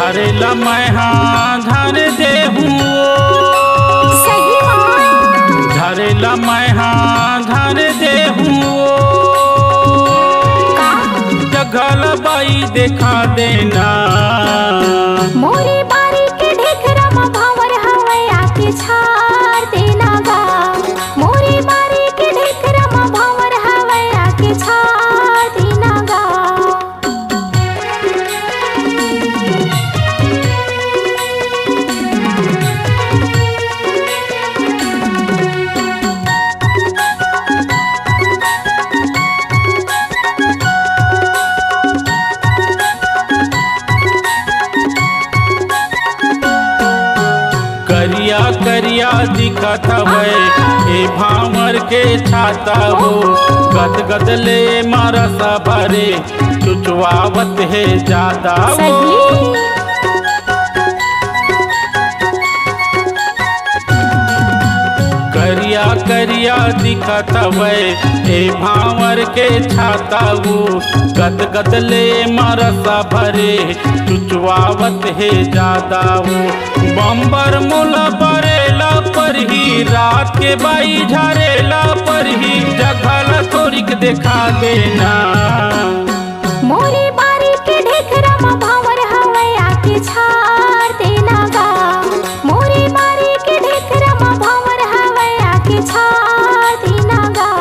झरेला मैं हाँ धर दे हूँ झरेला मैं हाँ धर दे हूँ जगल बाई देखा देना मोरी बारी के ढेकरा में भावर हवे आके छाड़ देना गा। मोरी बारी के ढेकरा में भावर हवे आके छाड़ देना गा। करिया करिया दिखत हवे ए भावर के छाता हो गद गद ले मारसा भरे चुचवावत है ज्यादा हो। करिया करिया दिखत हवे ए भावर के छाता हो गद गद ले मारसा भरे चुचवावत है ज्यादा हो। बम्बर मुला बरेला पर ही रात के बाई झरेला पर ही जगला थोड़ीक देखा देना मोरी बारी के ढेकरा में भावर हवे आके छाड़ देना गा। मोरी बारी के ढेकरा में भावर हवे आके छाड़ देना गा।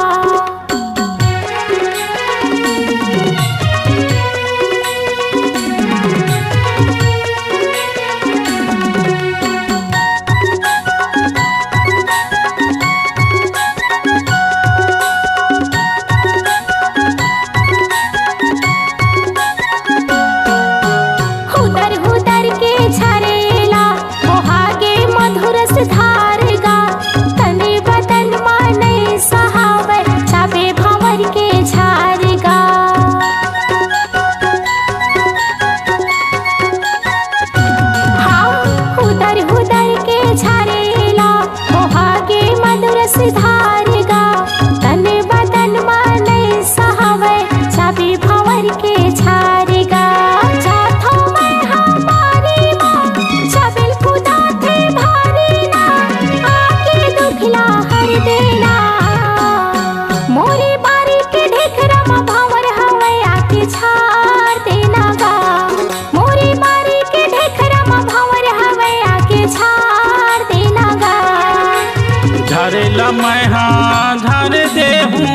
झरेला मैं हाँ धर दे हूँ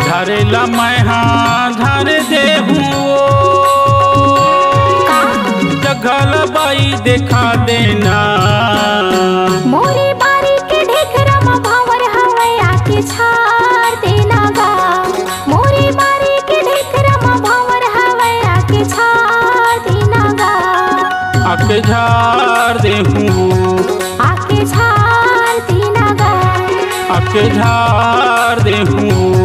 झरेला मैं हाँ धर दे हूँ जगल बाई देखा देना मोरी बारी के ढेकरा में भावर हवे आके छाड़ देना गा। मोरी बारी के ढेकरा में भावर हवे आके छाड़ देना गा। आके झाड़ दे हूँ आके झाड़ देना गा। आके झाड़ दे हूँ।